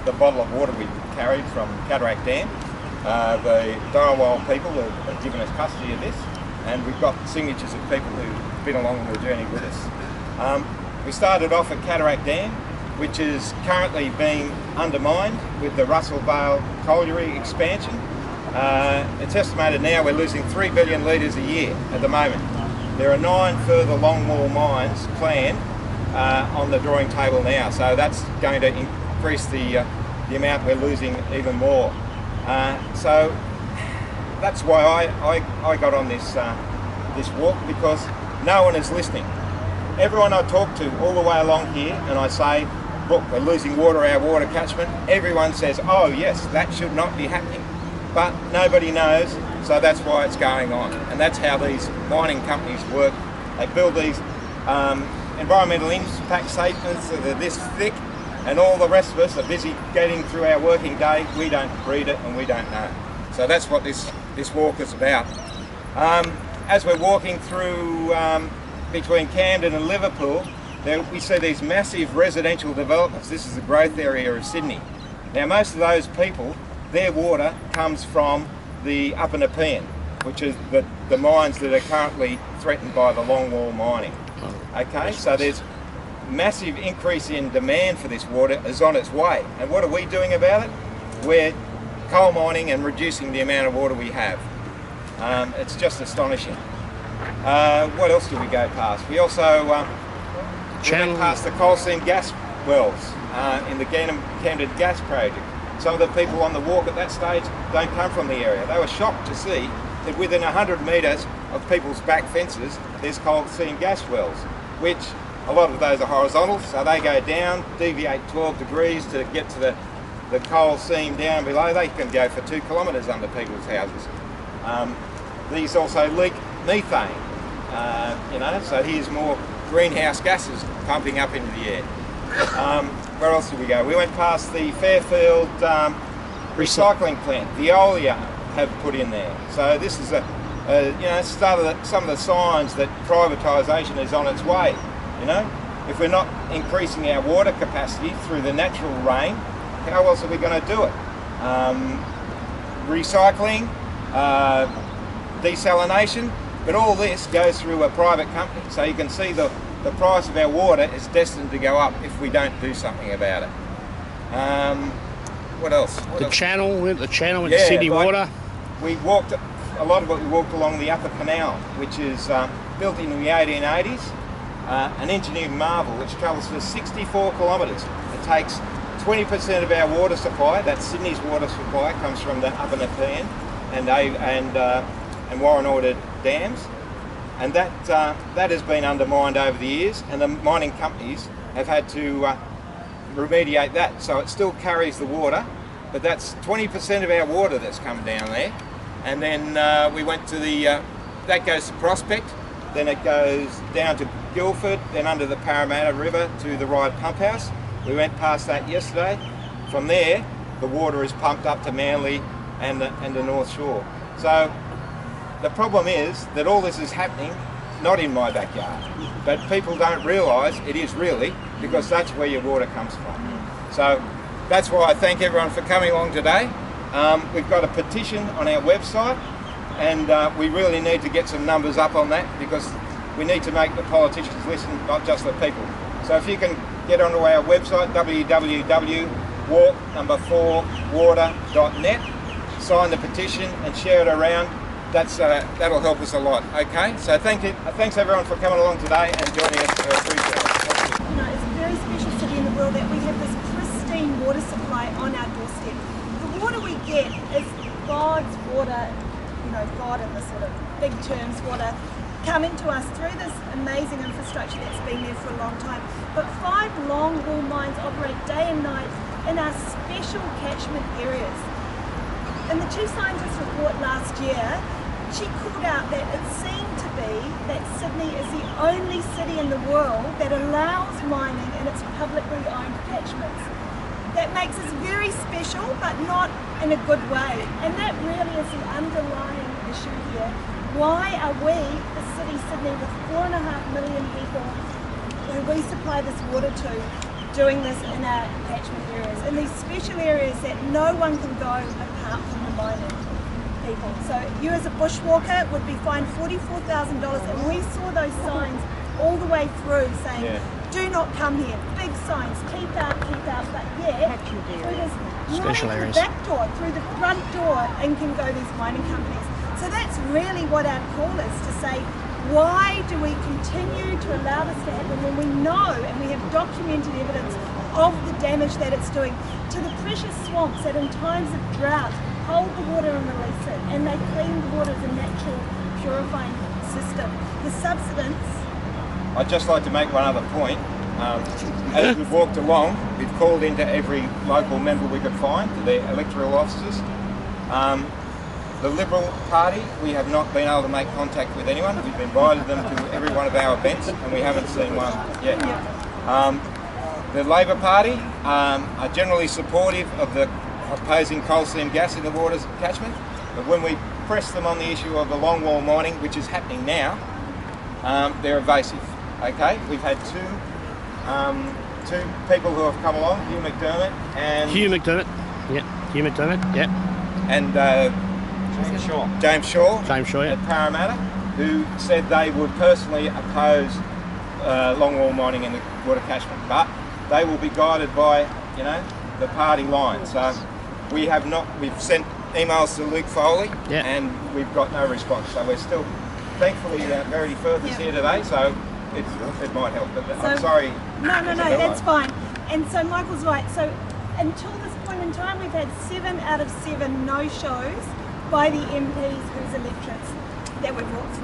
the bottle of water we carried from Cataract Dam. The Darwin people have given us custody of this, and we've got signatures of people who've been along the journey with us. We started off at Cataract Dam, which is currently being undermined with the Rozelle Vale colliery expansion. It's estimated now we're losing 3 billion litres a year at the moment. There are 9 further longwall mines planned on the drawing table now, so that's going to increase the amount we're losing even more. So that's why I got on this walk, because no one is listening. Everyone I talk to all the way along here, and I say, look, we're losing water, our water catchment, everyone says, oh yes, that should not be happening. But nobody knows, so that's why it's going on. And that's how these mining companies work. They build these environmental impact statements that are this thick, and all the rest of us are busy getting through our working day. We don't read it and we don't know. So that's what this walk is about. As we're walking through between Camden and Liverpool, we see these massive residential developments. This is the growth area of Sydney. Now most of those people, their water comes from the Upper Nepean, which is the mines that are currently threatened by the longwall mining. Okay, so there's massive increase in demand for this water is on its way. And what are we doing about it? We're coal mining and reducing the amount of water we have. It's just astonishing. What else did we go past? We also went past the coal seam gas wells in the Camden gas project. Some of the people on the walk at that stage don't come from the area. They were shocked to see that within 100 metres of people's back fences there's coal seam gas wells, which a lot of those are horizontal, so they go down, deviate 12 degrees to get to the coal seam down below. They can go for 2 kilometres under people's houses. These also leak methane, so here's more greenhouse gases pumping up into the air. Where else did we go? We went past the Fairfield recycling plant. Veolia have put in there. So this is start of some of the signs that privatisation is on its way. If we're not increasing our water capacity through the natural rain, how else are we going to do it? Recycling, desalination, but all this goes through a private company. So you can see the price of our water is destined to go up if we don't do something about it. What else? The channel into Sydney water. We walked, a lot of it we walked along the Upper Canal, which is built in the 1880s, an engineered marvel which travels for 64 kilometres. It takes 20% of our water supply, that's Sydney's water supply, comes from the Upper Nepean and Warren-Ordered dams. And that has been undermined over the years, and the mining companies have had to remediate that. So it still carries the water, but that's 20% of our water that's come down there. And then we went to that goes to Prospect, then it goes down to Guildford, then under the Parramatta River to the Ryde Pump House. We went past that yesterday. From there, the water is pumped up to Manly and the North Shore. So the problem is that all this is happening not in my backyard, but people don't realise it is really, because that's where your water comes from. So that's why I thank everyone for coming along today. We've got a petition on our website, and we really need to get some numbers up on that, because we need to make the politicians listen, not just the people. So if you can get onto our website, www.walk4water.net, sign the petition and share it around. That'll help us a lot. Okay, so thanks everyone for coming along today and joining us. Appreciate it. It's a very special city in the world that we have this pristine water supply on our doorstep. The water we get is God's water, God in the sort of big terms, water coming to us through this amazing infrastructure that's been there for a long time. But 5 longwall mines operate day and night in our special catchment areas. In the Chief Scientist's report last year, she called out that it seemed to be that Sydney is the only city in the world that allows mining in its publicly owned catchments. That makes us very special, but not in a good way. And that really is the underlying issue here. Why are we, the city Sydney, with 4.5 million people who we supply this water to, doing this in our catchment areas, in these special areas that no one can go apart from the mining people. So you as a bushwalker would be fined $44,000, and we saw those signs all the way through saying, do not come here, big signs, keep out, but yet through this special areas, back door, through the front door, in can go these mining companies. So that's really what our call is, to say, why do we continue to allow this to happen when we know and we have documented evidence of the damage that it's doing to the precious swamps that in times of drought hold the water and release it, and they clean the water as a natural purifying system. The subsidence. I'd just like to make one other point. As we've walked along, we've called into every local member we could find, to their electoral offices. The Liberal Party, we have not been able to make contact with anyone. We've invited them to every one of our events and we haven't seen one yet. The Labor Party are generally supportive of the opposing coal seam gas in the waters catchment, but when we press them on the issue of the longwall mining, which is happening now, they're evasive. Okay, we've had two people who have come along, Hugh McDermott, and James Shaw at Parramatta, who said they would personally oppose longwall mining in the water catchment, but they will be guided by, you know, the party line. So we've sent emails to Luke Foley, and we've got no response. So we're still, thankfully, Verity Firth is here today, so it might help. But I'm sorry. No, that's fine. And so Michael's right. So until this point in time, we've had 7 out of 7 no-shows by the MPs whose electorates that we've walked through.